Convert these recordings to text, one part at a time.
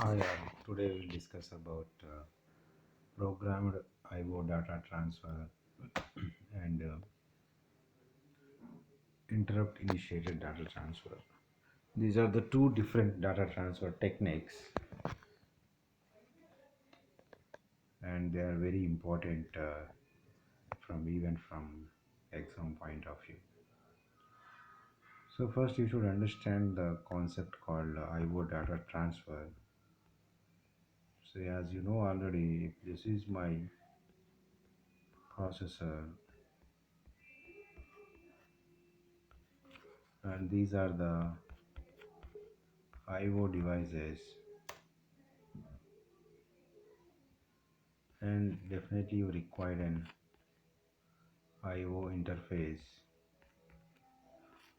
Hi, today we'll discuss about programmed IO data transfer and interrupt initiated data transfer. These are the two different data transfer techniques, and they are very important from exam point of view. So first, you should understand the concept called IO data transfer. So as you know already, this is my processor, and these are the IO devices, and definitely you require an IO interface.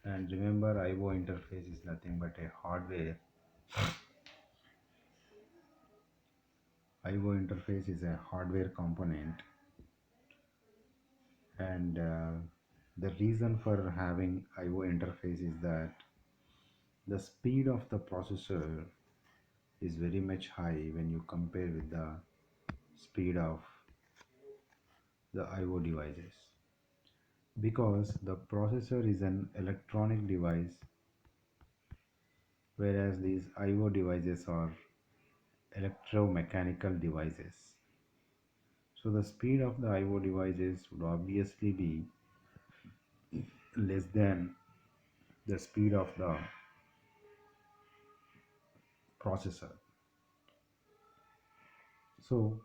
And remember, IO interface is nothing but a hardware. IO interface is a hardware component, and the reason for having IO interface is that the speed of the processor is very much high when you compare with the speed of the IO devices, because the processor is an electronic device, whereas these IO devices are electromechanical devices. So the speed of the IO devices would obviously be less than the speed of the processor. So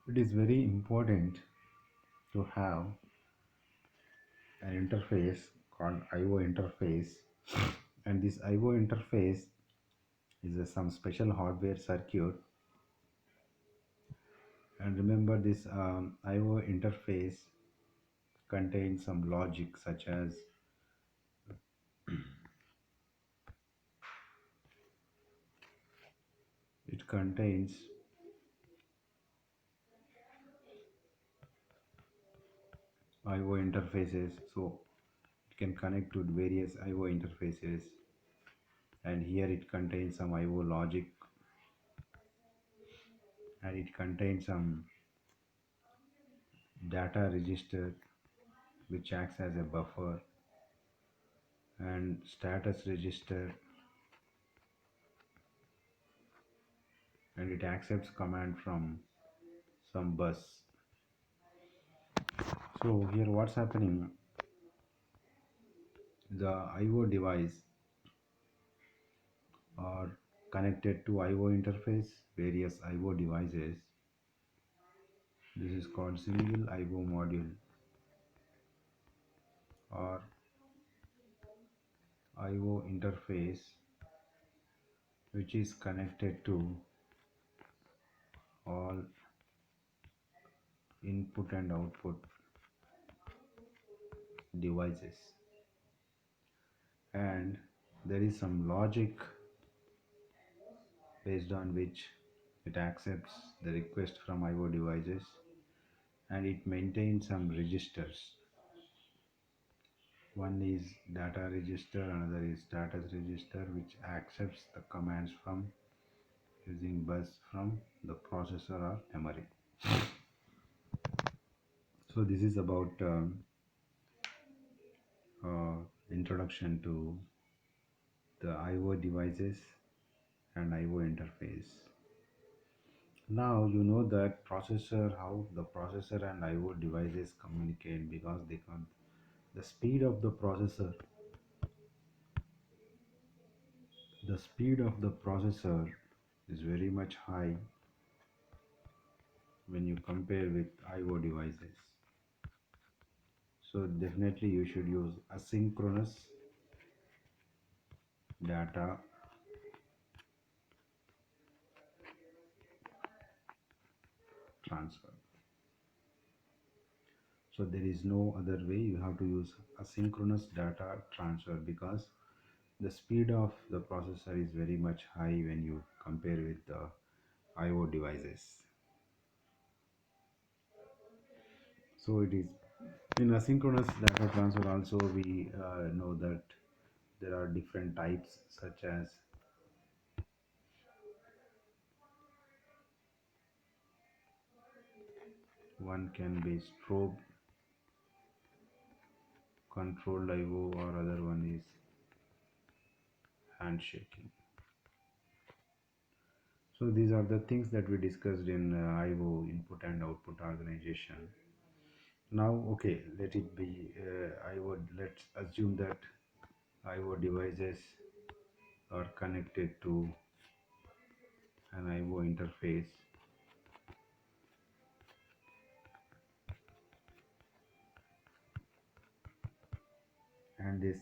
it is very important to have an interface called IO interface, and this IO interface is some special hardware circuit. And remember, this IO interface contains some logic, such as it contains IO interfaces, so it can connect to various IO interfaces, and here it contains some IO logic, and it contains some data register which acts as a buffer, and status register, and it accepts command from some bus. So here what's happening, the IO device are connected to IO interface, various IO devices. This is called single IO module or IO interface, which is connected to all input and output devices, and there is some logic based on which it accepts the request from IO devices, and it maintains some registers. One is data register, another is status register, which accepts the commands from using bus from the processor or memory. So this is about introduction to the IO devices and IO interface. Now you know that processor, how the processor and IO devices communicate, because they can, the speed of the processor is very much high when you compare with IO devices. So definitely you should use asynchronous data transfer. So there is no other way, you have to use asynchronous data transfer, because the speed of the processor is very much high when you compare with the IO devices. So it is in asynchronous data transfer also, we know that there are different types, such as one can be strobe controlled IO, or other one is handshaking. So these are the things that we discussed in IO, input and output organization. Now, okay, let it be. Let's assume that IO devices are connected to an IO interface, and this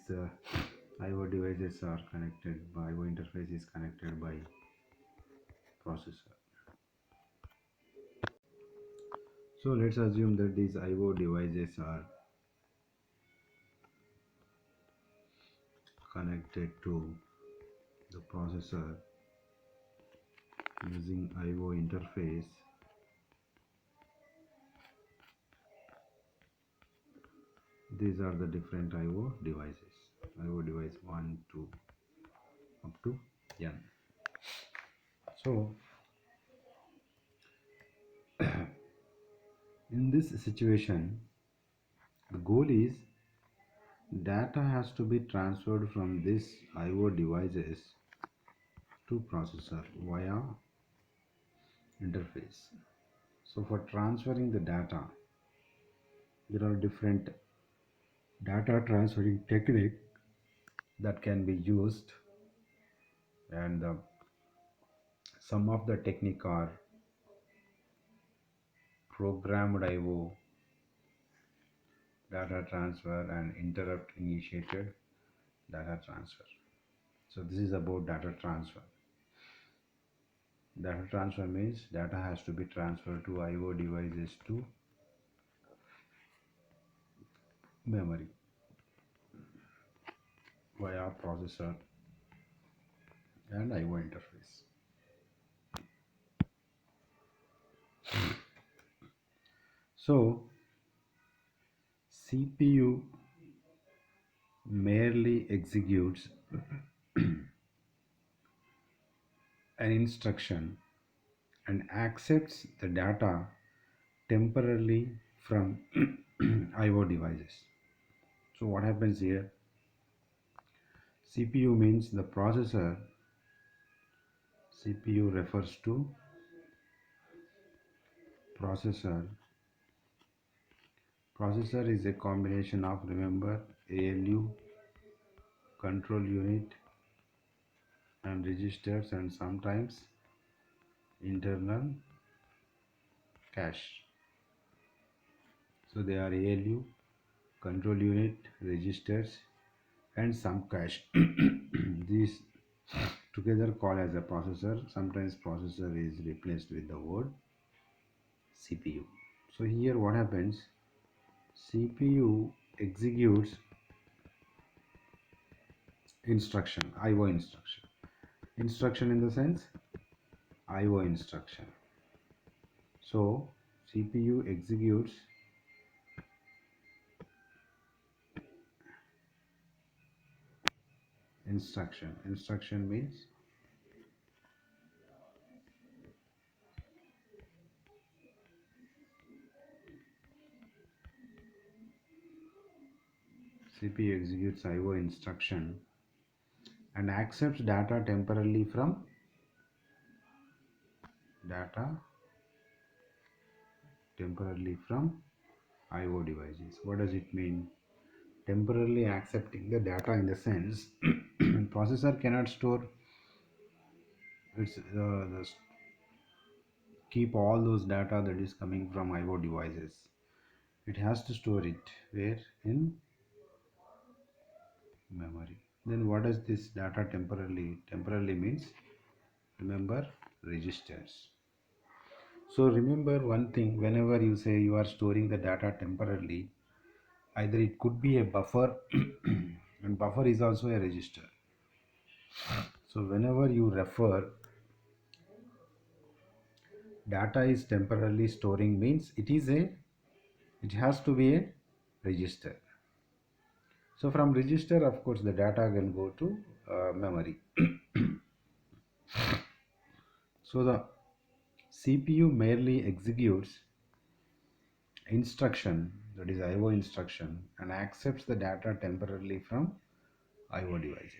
IO devices are connected by IO interface is connected by processor. So let's assume that these IO devices are connected to the processor using IO interface. These are the different IO devices. IO device 1, 2, up to N. So in this situation, the goal is data has to be transferred from this IO devices to processor via interface. So for transferring the data, there are different data transferring technique that can be used, and some of the technique are programmed IO data transfer and interrupt initiated data transfer. So this is about data transfer. Data transfer means data has to be transferred to IO devices to memory via processor and IO interface. So CPU merely executes an instruction and accepts the data temporarily from IO devices. So what happens here? CPU means the processor. CPU refers to processor. Processor is a combination of, remember, ALU, control unit, and registers, and sometimes internal cache. So they are ALU, control unit, registers, and some cache. These together called as a processor. Sometimes processor is replaced with the word CPU. So here what happens? CPU executes instruction, IO instruction. Instruction in the sense IO instruction. So CPU executes instruction. Instruction means CPU executes IO instruction and accepts data temporarily from IO devices. What does it mean? Temporarily accepting the data in the sense processor cannot store its keep all those data that is coming from IO devices. It has to store it where? In memory. Then what does this data temporarily? Temporarily means, remember, registers. So remember one thing, whenever you say you are storing the data temporarily, either it could be a buffer and buffer is also a register. So whenever you refer data is temporarily storing means it has to be a register. So from register, of course, the data can go to memory. So the CPU merely executes instruction, that is IO instruction, and accepts the data temporarily from IO devices.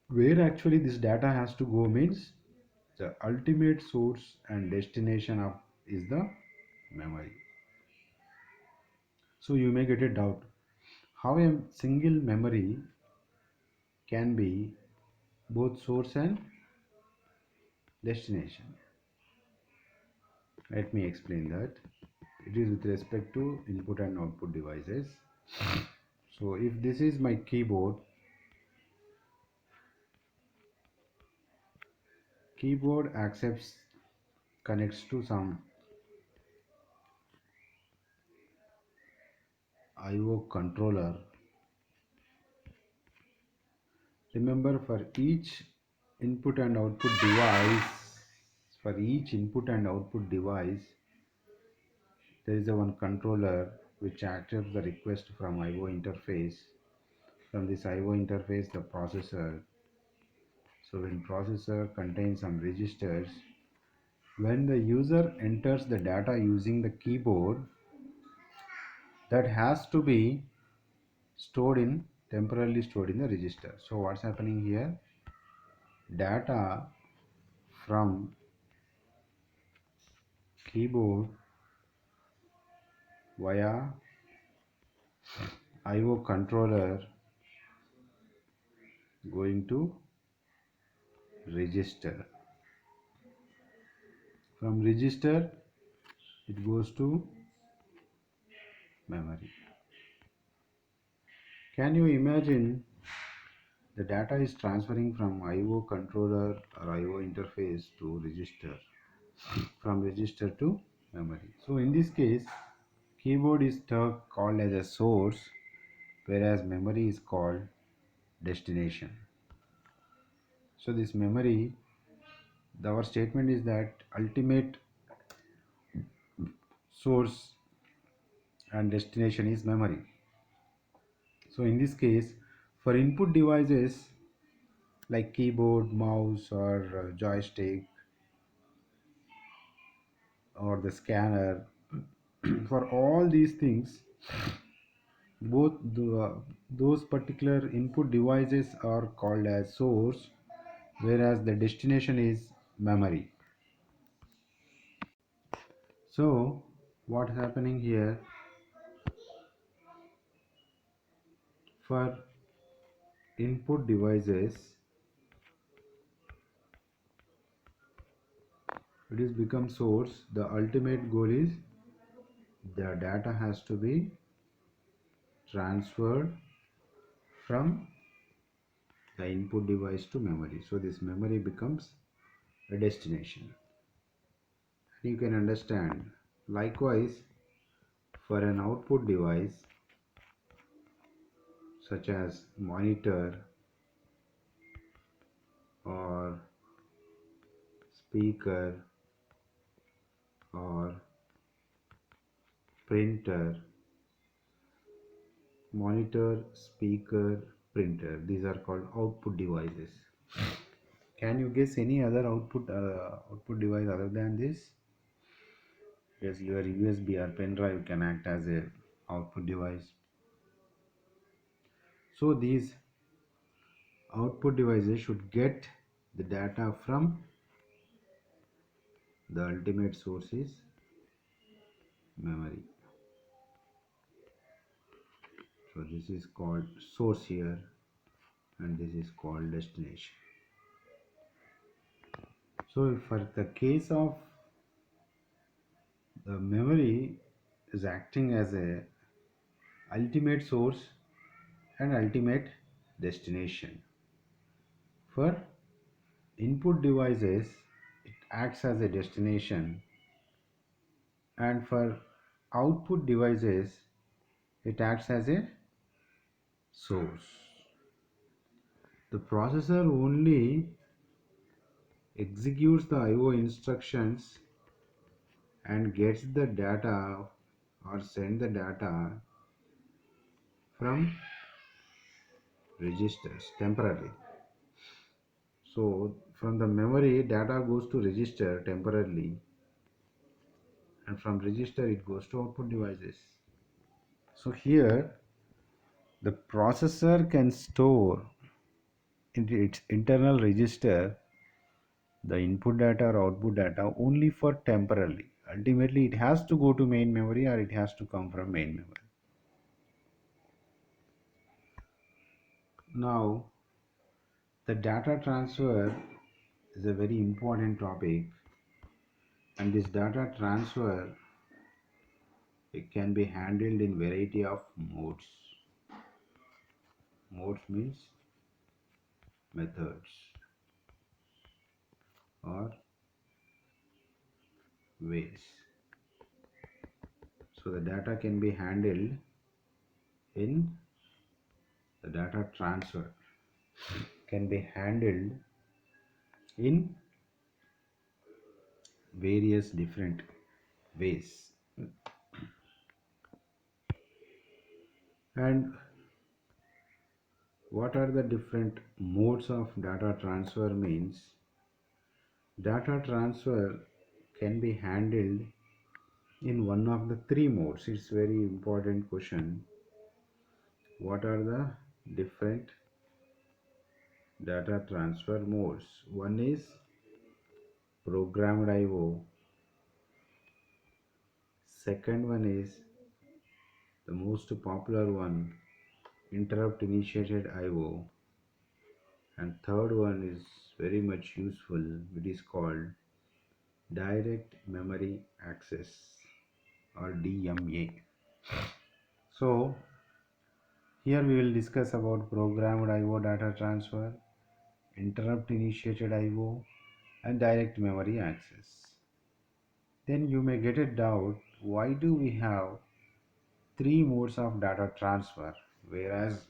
Where actually this data has to go means the ultimate source and destination of is the memory. So you may get a doubt how a single memory can be both source and destination. Let me explain that. It is with respect to input and output devices. So if this is my keyboard, keyboard accepts, connects to some IO controller. Remember, input and output device, for each input and output device, there is a one controller which accepts the request from IO interface. From this IO interface, the processor. So when processor contains some registers, when the user enters the data using the keyboard, that has to be stored in temporarily stored in the register. So what's happening here? Data from keyboard via IO controller going to register. From register it goes to memory. Can you imagine the data is transferring from IO controller or IO interface to register, from register to memory? So in this case, keyboard is called as a source, whereas memory is called destination. So this memory, our statement is that ultimate source and destination is memory. So in this case, for input devices like keyboard, mouse, or joystick, or the scanner, for all these things, those particular input devices are called as source, whereas the destination is memory. So what's happening here? For input devices, it is become source. The ultimate goal is the data has to be transferred from the input device to memory. So this memory becomes a destination. You can understand. Likewise, for an output device such as monitor or speaker or printer, monitor, speaker, printer, these are called output devices. Can you guess any other output device other than this? Yes, your USB or pen drive can act as a output device. So these output devices should get the data from the ultimate source is memory. So this is called source here, and this is called destination. So for the case of the memory is acting as a ultimate source and ultimate destination. For input devices it acts as a destination, and for output devices it acts as a source. The processor only executes the IO instructions and gets the data or send the data from registers temporarily. So from the memory data goes to register temporarily, and from register it goes to output devices. So here the processor can store into its internal register the input data or output data only for temporarily. Ultimately it has to go to main memory or it has to come from main memory. Now the data transfer is a very important topic, and this data transfer, it can be handled in variety of modes. Modes means methods or ways. So the data can be handled in the data transfer can be handled in various different ways. And what are the different modes of data transfer means? Data transfer can be handled in one of the three modes. It's very important question. What are the different data transfer modes? One is programmed IO. Second one is the most popular one, interrupt initiated IO. And third one is very much useful, it is called direct memory access or DMA. So here we will discuss about programmed IO data transfer, interrupt initiated IO, and direct memory access. Then you may get a doubt, why do we have three modes of data transfer whereas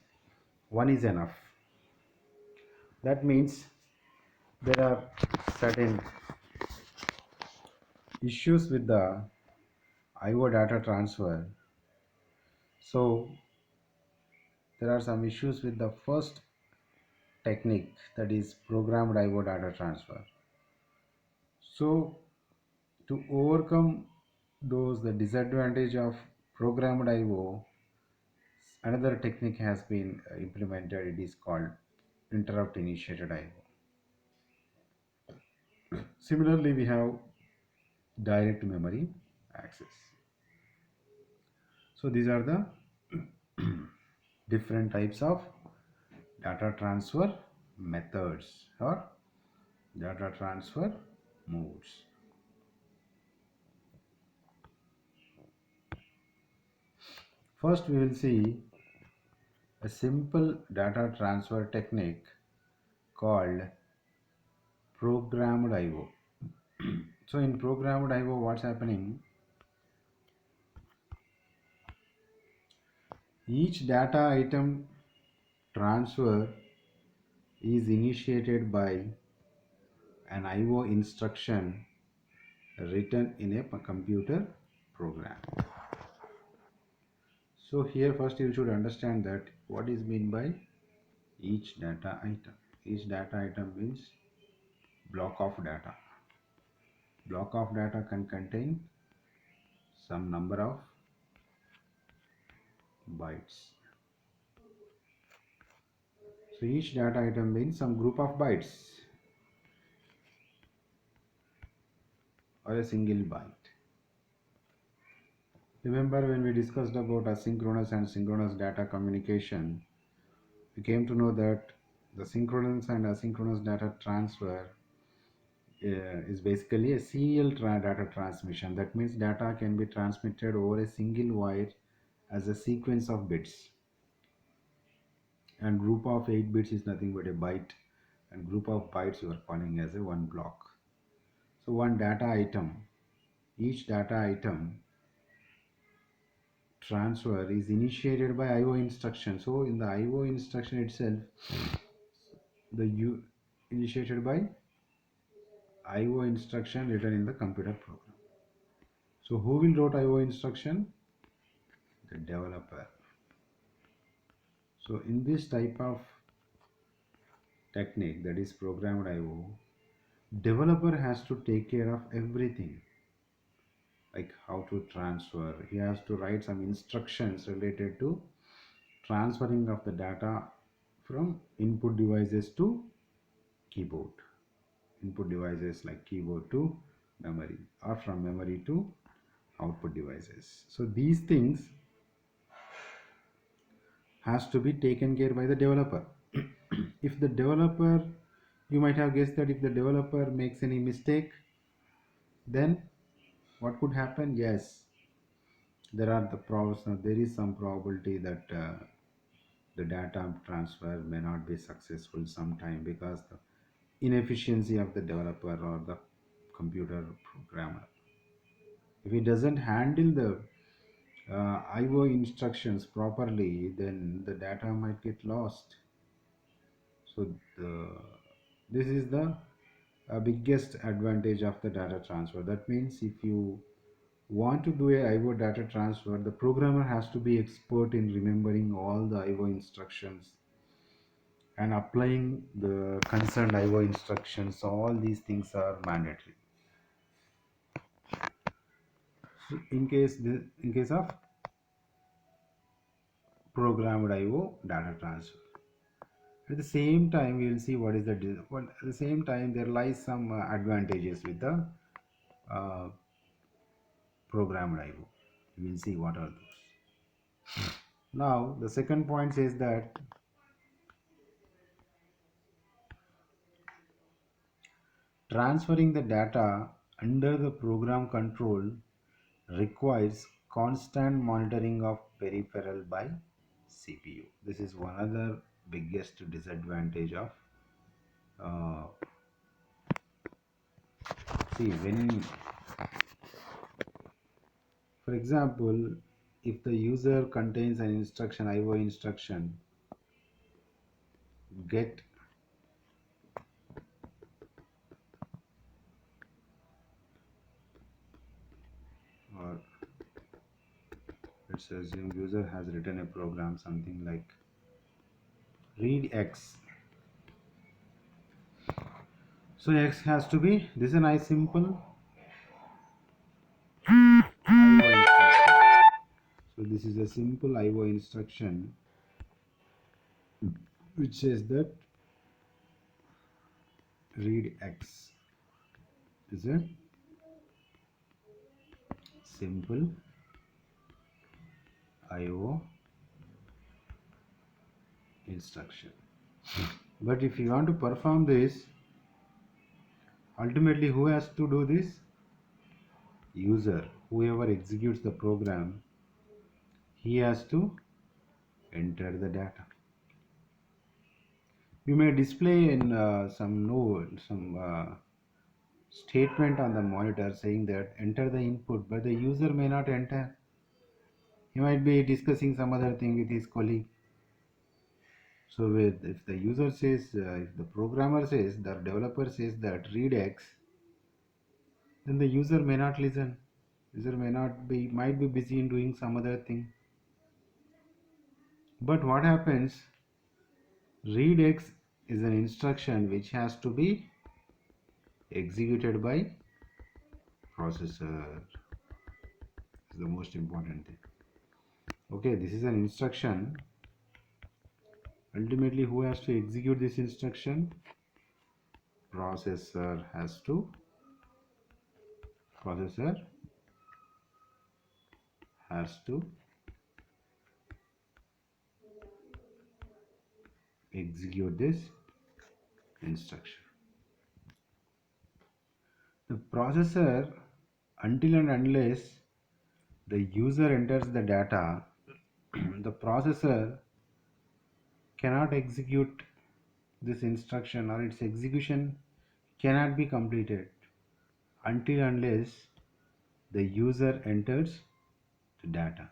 one is enough? That means there are certain issues with the IO data transfer. So there are some issues with the first technique, that is programmed IO data transfer. So to overcome the disadvantage of programmed IO, another technique has been implemented. It is called interrupt initiated IO. Similarly, we have direct memory access. So these are the different types of data transfer methods or data transfer modes. First, we will see a simple data transfer technique called programmed IO. So in programmed IO, what's happening? Each data item transfer is initiated by an IO instruction written in a computer program. So here first you should understand that what is meant by each data item. Each data item means block of data. Block of data can contain some number of bytes. So each data item means some group of bytes or a single byte. Remember when we discussed about asynchronous and synchronous data communication, we came to know that the synchronous and asynchronous data transfer is basically a serial data transmission. That means data can be transmitted over a single wire as a sequence of bits, and group of 8 bits is nothing but a byte, and group of bytes you are calling as a one block. So one data item, each data item transfer is initiated by IO instruction. So in the IO instruction itself, the initiated by IO instruction written in the computer program. So who will write IO instruction? The developer. So in this type of technique, that is programmed IO, developer has to take care of everything. like how to transfer. He has to write some instructions related to transferring of the data from input devices to keyboard. Input devices like keyboard to memory, or from memory to output devices. So these things has to be taken care by the developer. If the developer, you might have guessed that if the developer makes any mistake, then what could happen? Yes, there is some probability that the data transfer may not be successful sometime because the inefficiency of the developer or the computer programmer. If he doesn't handle the IO instructions properly, then the data might get lost. So this is the biggest advantage of the data transfer. That means if you want to do a IO data transfer, the programmer has to be expert in remembering all the IO instructions and applying the concerned IO instructions. All these things are mandatory. So in case of programmed IO data transfer. At the same time, we will see what is the well, at the same time there lies some advantages with the uh, programmed IO. We will see what are those. Now, the second point says that transferring the data under the program control requires constant monitoring of peripheral by CPU. This is one other biggest disadvantage of uh, see when, for example, if the user contains an instruction IO instruction get, or let's assume user has written a program something like read X. So X has to be, this is a nice simple IO instruction. So this is a simple IO instruction which says that read X is a simple IO instruction. But if you want to perform this, ultimately who has to do this? User. Whoever executes the program, he has to enter the data. You may display in some statement on the monitor saying that enter the input, but the user may not enter. He might be discussing some other thing with his colleague. So if the user says, if the programmer says, the developer says that read X, then the user may not listen. User might be busy in doing some other thing. But what happens? Read X is an instruction which has to be executed by processor. Is the most important thing. Okay, this is an instruction. Ultimately, who has to execute this instruction? Processor has to. Processor has to execute this instruction. The processor, until and unless the user enters the data, the processor cannot execute this instruction, or its execution cannot be completed until unless the user enters the data,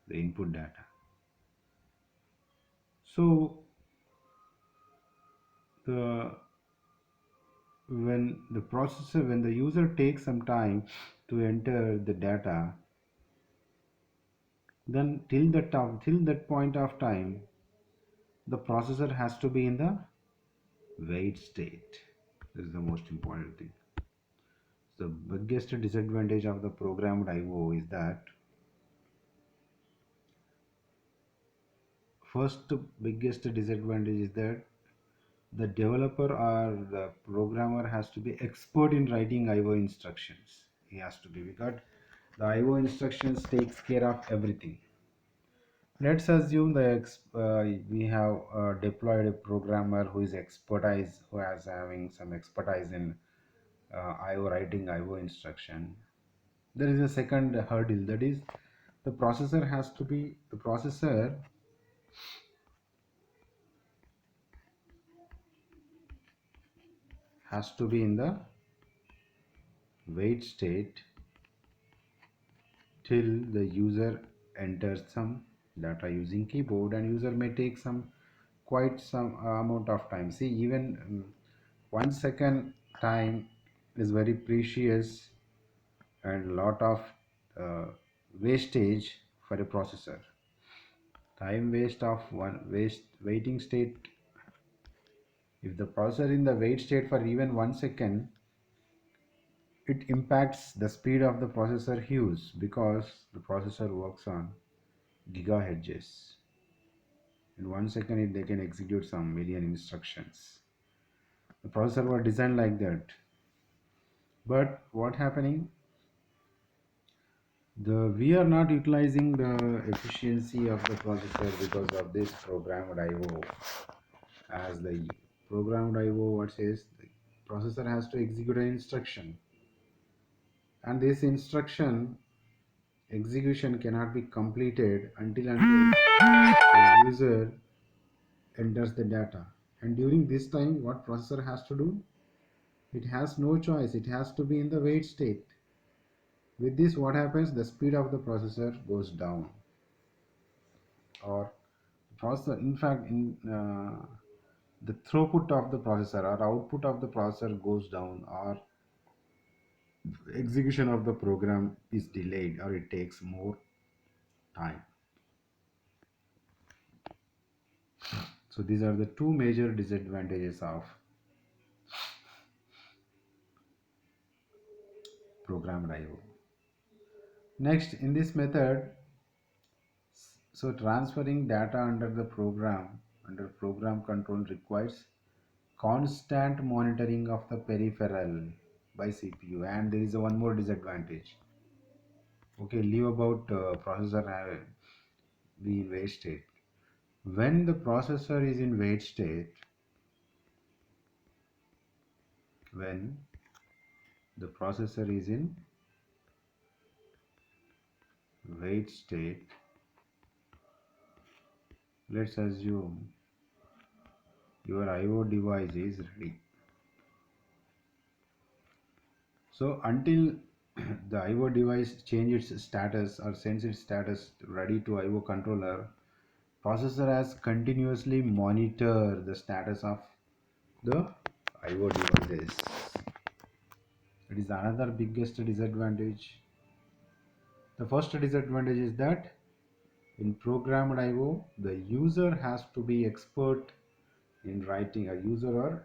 the input data. So the when the user takes some time to enter the data, then till that point of time the processor has to be in the wait state. This is the most important thing. The biggest disadvantage of the programmed IO is that first biggest disadvantage is that the developer or the programmer has to be expert in writing IO instructions. He has to be, because the IO instructions takes care of everything. Let's assume we have deployed a programmer who is expertise, who has having some expertise in IO writing IO instruction. There is a second hurdle, that is the processor has to be in the wait state till the user enters some data using keyboard, and user may take quite some amount of time. See, even 1 second time is very precious and lot of uh, wastage for a processor. Time waste of one waste waiting state. If the processor in the wait state for even 1 second, it impacts the speed of the processor huge, because the processor works on gigahertz. In 1 second, they can execute some million instructions. The processor was designed like that. But what happening? We are not utilizing the efficiency of the processor because of this programmed IO. As the programmed IO, what says, the processor has to execute an instruction, and this instruction execution cannot be completed until the user enters the data. And during this time, what processor has to do? It has no choice, it has to be in the wait state. With this, what happens? The speed of the processor goes down, or processor, in fact, in the throughput of the processor or output of the processor goes down, or execution of the program is delayed, or it takes more time. So these are the two major disadvantages of programmed IO. Next, in this method, so transferring data under program control requires constant monitoring of the peripheral by CPU. And there is one more disadvantage. Okay, leave about processor be in wait state. When the processor is in wait state, when the processor is in wait state, let's assume your IO device is ready. So until the IO device changes its status or sends its status ready to IO controller, processor has continuously monitor the status of the IO devices. It is another biggest disadvantage. The first disadvantage is that in programmed IO, the user has to be expert in writing, a user or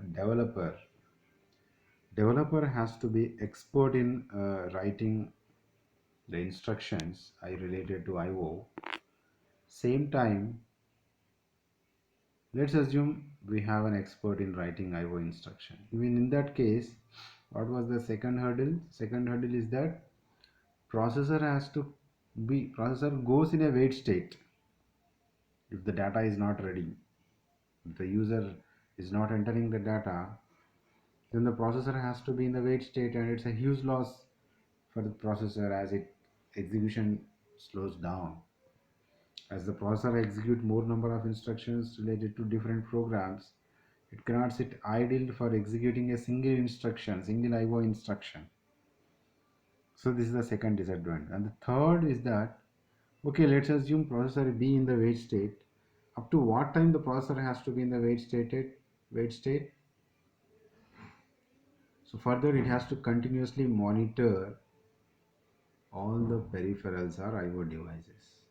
developer has to be expert in writing the instructions I related to IO. Same time, let's assume we have an expert in writing IO instruction. Even in that case, what was the second hurdle? Second hurdle is that processor goes in a wait state if the data is not ready. If the user is not entering the data, then the processor has to be in the wait state, and it's a huge loss for the processor as it execution slows down. As the processor execute more number of instructions related to different programs, it cannot sit idle for executing a single IO instruction. So this is the second disadvantage. And the third is that, okay, let's assume processor be in the wait state. Up to what time the processor has to be in the wait state? So further, it has to continuously monitor all the peripherals or IO devices.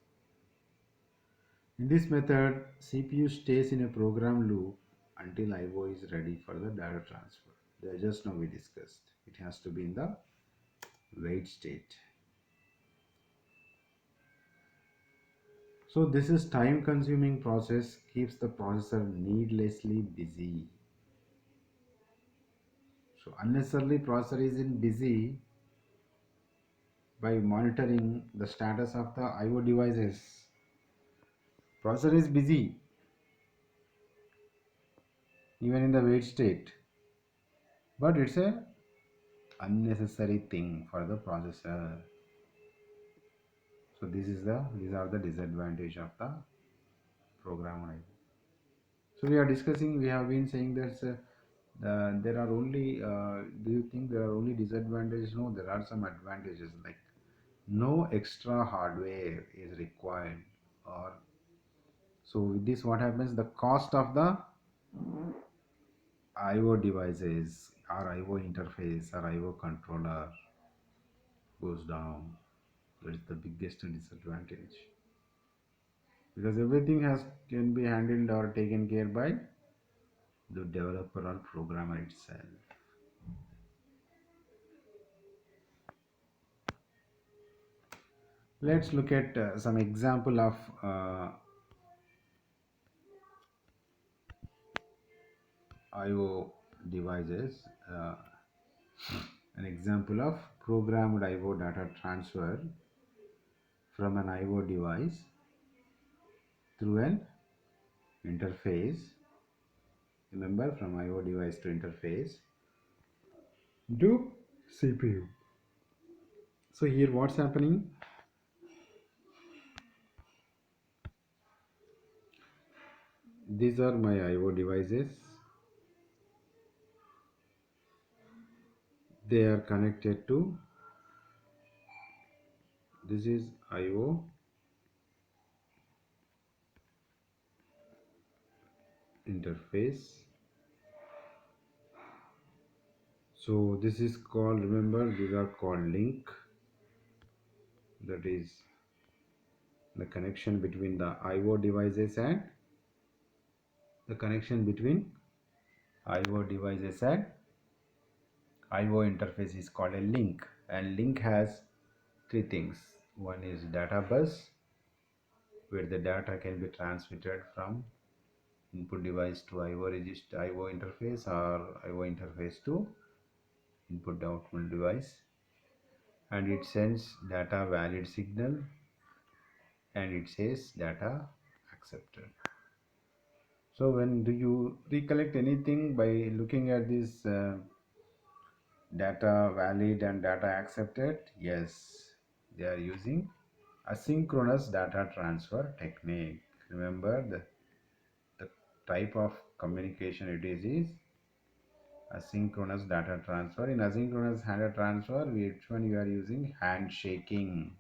In this method, CPU stays in a program loop until IO is ready for the data transfer. Just now we discussed. It has to be in the wait state. So this is time consuming process, keeps the processor needlessly busy. So unnecessarily processor is in busy by monitoring the status of the IO devices. Processor is busy even in the wait state, but it's a unnecessary thing for the processor. So these are the disadvantage of the programmed IO. So we are discussing. We have been saying that there are only. Do you think there are only disadvantages? No, there are some advantages. Like no extra hardware is required, or so with this, what happens? The cost of the IO devices, or IO interface, or IO controller goes down. That is the biggest disadvantage, because everything has can be handled or taken care by the developer or programmer itself. Let's look at some example of IO devices. An example of programmed IO data transfer from an IO device through an interface. Remember, from IO device to interface to CPU. So here what's happening? These are my IO devices. They are connected to, this is IO interface. So this is called, remember, these are called link. That is the connection between the IO devices and the connection between IO devices and IO interface is called a link. And link has three things. One is data bus, where the data can be transmitted from input device to IO register, IO interface, or IO interface to input output device, and it sends data valid signal and it says data accepted. So when do you recollect anything by looking at this data valid and data accepted? Yes, they are using asynchronous data transfer technique. Remember the type of communication it is asynchronous data transfer. In asynchronous data transfer, which one you are using? Handshaking.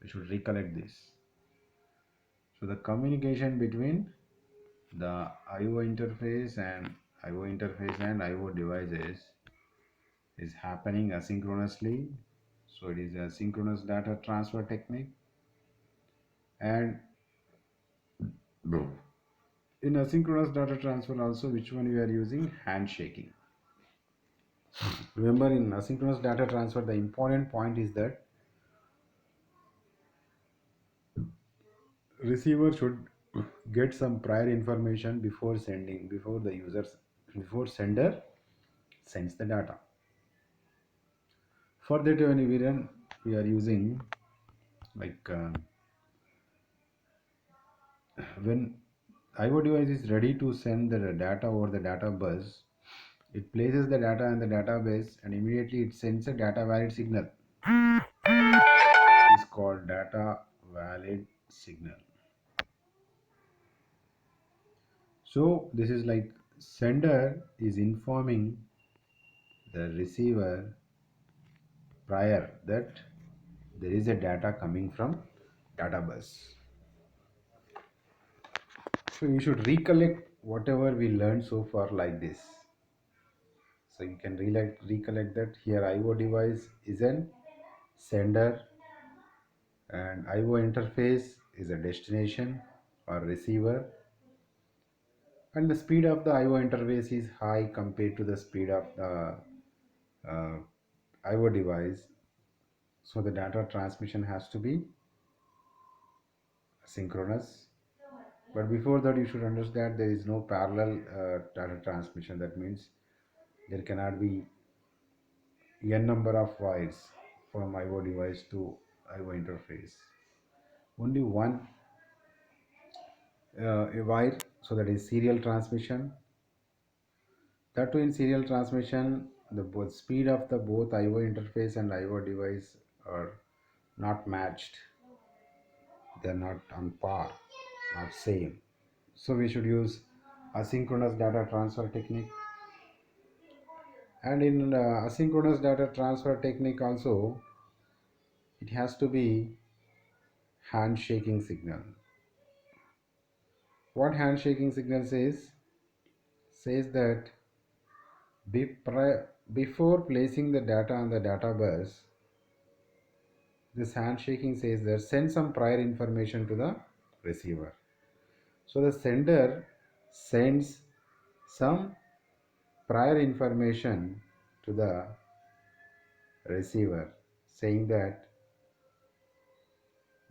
We should recollect this. So the communication between the IO interface and IO devices is happening asynchronously. So it is a synchronous data transfer technique. And in asynchronous data transfer also, which one we are using? Handshaking. Remember, in asynchronous data transfer, the important point is that receiver should get some prior information before sending, before sender sends the data. For that, we are using, like when IO device is ready to send the data over the data bus, it places the data in the database and immediately it sends a data valid signal. It is called data valid signal. So this is like sender is informing the receiver prior that there is a data coming from data bus. So you should recollect whatever we learned so far like this. So you can recollect that here IO device is an sender and IO interface is a destination or receiver, and the speed of the IO interface is high compared to the speed of the uh, IO device, so the data transmission has to be synchronous. But before that, you should understand there is no parallel data transmission. That means there cannot be n number of wires from IO device to IO interface. Only one a wire, so that is serial transmission. That too, in serial transmission, the both speed of the both IO interface and IO device are not matched. They are not on par, not same. So we should use asynchronous data transfer technique. And in asynchronous data transfer technique also, it has to be handshaking signal. What handshaking signal says that before placing the data on the data bus, this handshaking says that send some prior information to the receiver. So the sender sends some prior information to the receiver saying that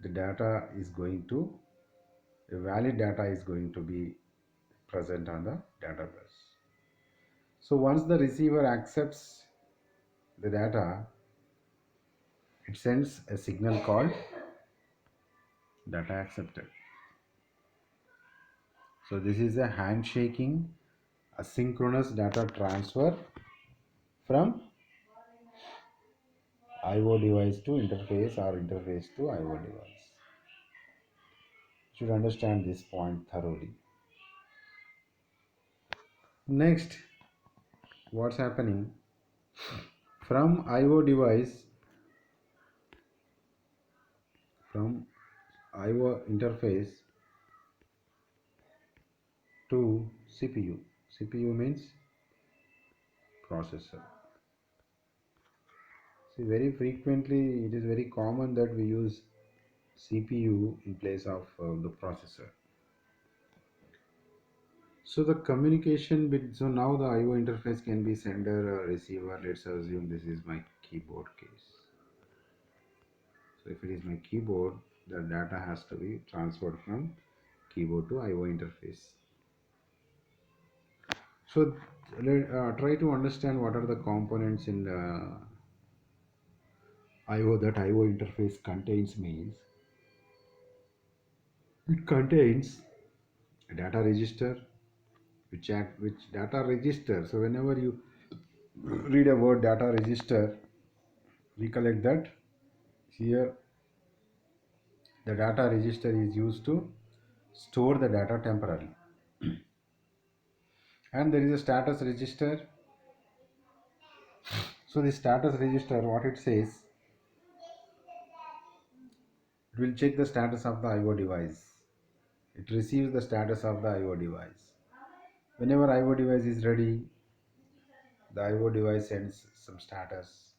the data is going to, a valid data is going to be present on the data bus. So once the receiver accepts the data, it sends a signal called data accepted. So this is a handshaking asynchronous data transfer from IO device to interface or interface to IO device. You should understand this point thoroughly. Next, what's happening from IO device, from IO interface to CPU. CPU means processor. See, very frequently it is very common that we use CPU in place of the processor. So the communication bit, so now the IO interface can be sender or receiver. Let's assume this is my keyboard case. So if it is my keyboard, the data has to be transferred from keyboard to IO interface. So try to understand what are the components in the IO that IO interface contains means it contains a data register, which data register. So whenever you read a word data register, recollect that here the data register is used to store the data temporarily. And there is a status register. So the status register, what it says, it will check the status of the IO device. It receives the status of the IO device. Whenever IO device is ready, the IO device sends some status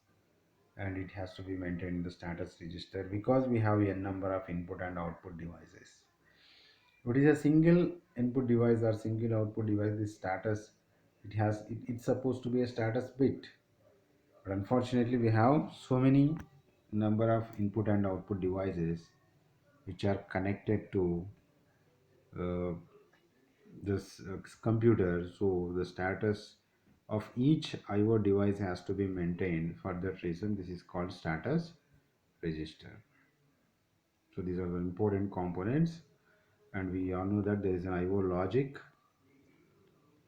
and it has to be maintained in the status register because we have n number of input and output devices. What is a single input device or single output device, this status, it's supposed to be a status bit. But unfortunately, we have so many number of input and output devices which are connected to uh, this computer. So the status of each IO device has to be maintained. For that reason, this is called status register. So these are the important components, and we all know that there is an IO logic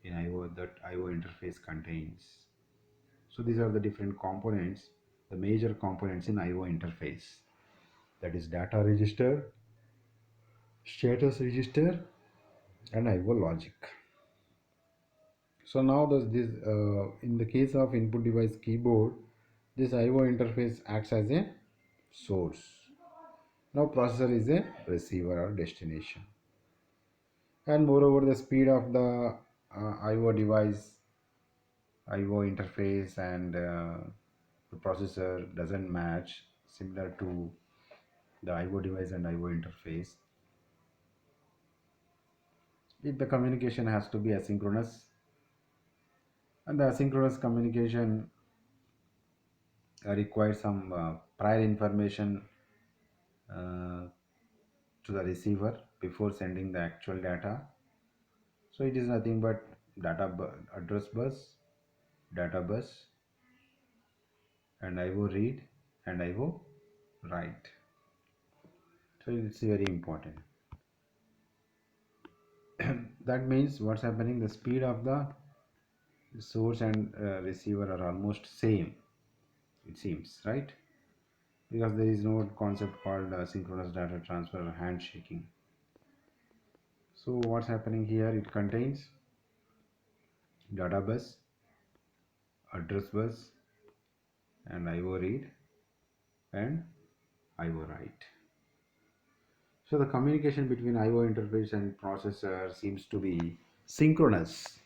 in IO that IO interface contains. So these are the different components, the major components in IO interface. That is data register, status register, and IO logic. So now this in the case of input device keyboard, this IO interface acts as a source. Now processor is a receiver or destination. And moreover, the speed of the IO device, IO interface, and the processor doesn't match, similar to the IO device and IO interface. If the communication has to be asynchronous, and the asynchronous communication require some prior information uh, to the receiver before sending the actual data. So it is nothing but address bus, data bus, and IO read and IO write. So it's very important. That means what's happening, the speed of the source and receiver are almost same, it seems, right? Because there is no concept called synchronous data transfer or handshaking. So what's happening here, it contains data bus, address bus, and IO read and IO write. So the communication between IO interface and processor seems to be synchronous.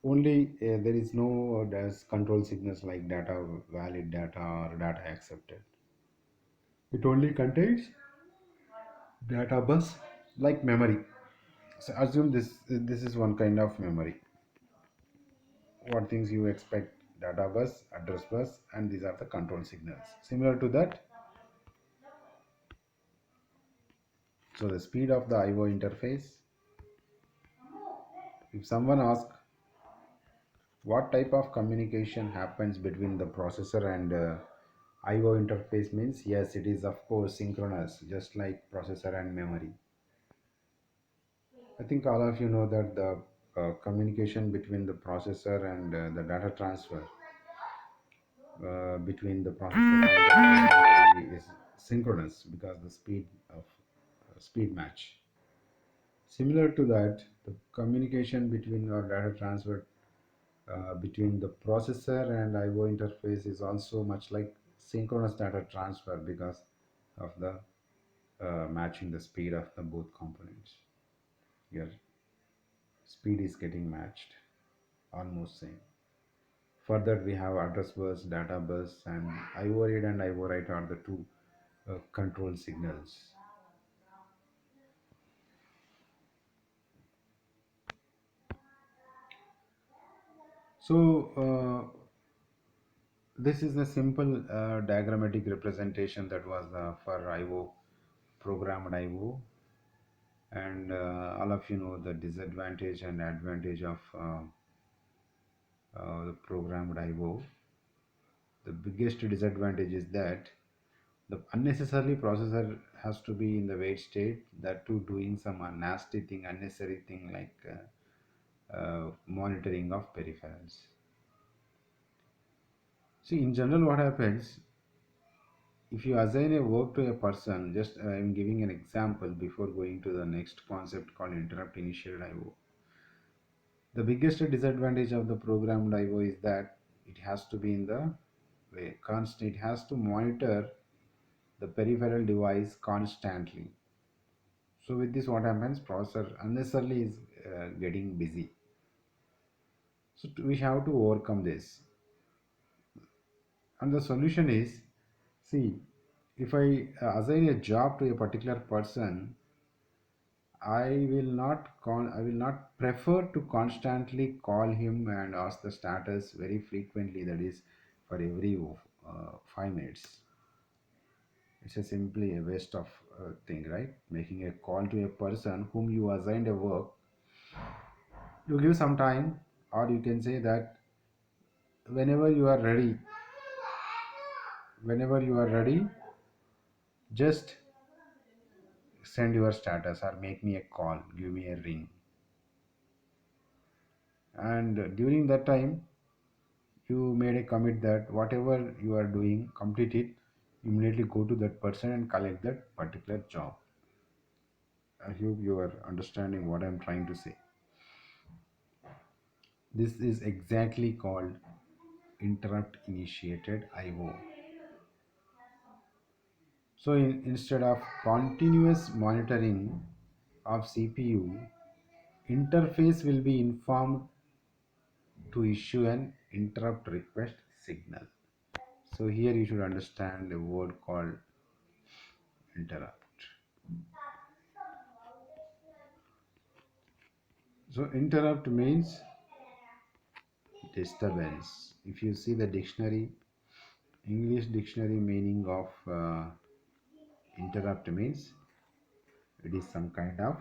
Only there is no as control signals like data valid data or data accepted. It only contains data bus like memory. So assume this is one kind of memory. What things you expect, data bus, address bus, and these are the control signals. Similar to that, so the speed of the IO interface. If someone asks what type of communication happens between the processor and IO interface, means yes, it is of course synchronous, just like processor and memory. I think all of you know that the communication between the processor and the data transfer between the processor and the memory is synchronous because the speed of speed match. Similar to that, the communication between or data transfer between the processor and IO interface is also much like synchronous data transfer because of the matching the speed of the both components. Your speed is getting matched, almost same. Further, we have address bus, data bus, and IO read and IO write are the two control signals. So this is a simple diagrammatic representation that was for IO, programmed IO, and all of you know the disadvantage and advantage of the programmed IO. The biggest disadvantage is that the unnecessarily processor has to be in the wait state, that too doing some nasty thing, unnecessary thing like monitoring of peripherals. See, in general, what happens if you assign a work to a person? Just I am giving an example before going to the next concept called interrupt initiated IO. The biggest disadvantage of the programmed IO is that it has to be in the way constant. It has to monitor the peripheral device constantly. So with this, what happens? Processor unnecessarily is getting busy. So we have to overcome this, and the solution is, see, if I assign a job to a particular person, I will not prefer to constantly call him and ask the status very frequently. That is, for every 5 minutes. It's a simply a waste of thing, right? Making a call to a person whom you assigned a work, you give some time, or you can say that whenever you are ready, whenever you are ready, just send your status or make me a call, give me a ring, and during that time you made a commit that whatever you are doing, complete it, immediately go to that person and collect that particular job. I hope you are understanding what I'm trying to say. This is exactly called interrupt initiated IO. So instead of continuous monitoring of CPU, interface will be informed to issue an interrupt request signal. So here you should understand a word called interrupt. So interrupt means disturbance. If you see the dictionary, English dictionary meaning of interrupt means it is some kind of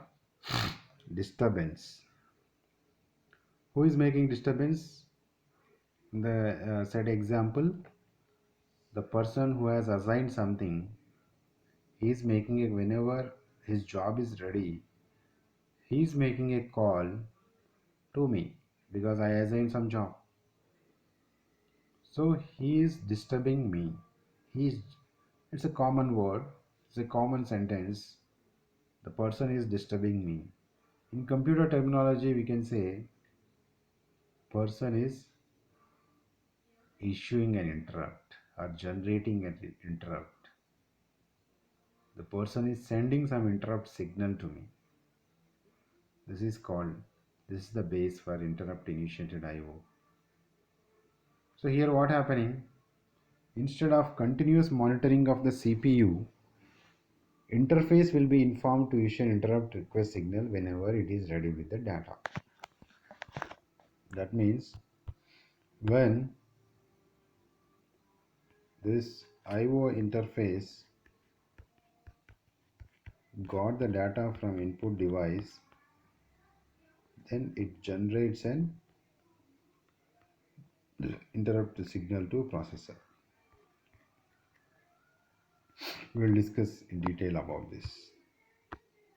disturbance. Who is making disturbance? In the said example, the person who has assigned something, he is making it whenever his job is ready. He is making a call to me because I assigned some job. So he is disturbing me. He is. It's a common word. It's a common sentence. The person is disturbing me. In computer terminology, we can say person is issuing an interrupt or generating an interrupt. The person is sending some interrupt signal to me. This is the base for interrupt initiated IO. So here what happening? Instead of continuous monitoring of the CPU, interface will be informed to issue an interrupt request signal whenever it is ready with the data. That means when this IO interface got the data from input device, then it generates an interrupt signal to processor. We will discuss in detail about this.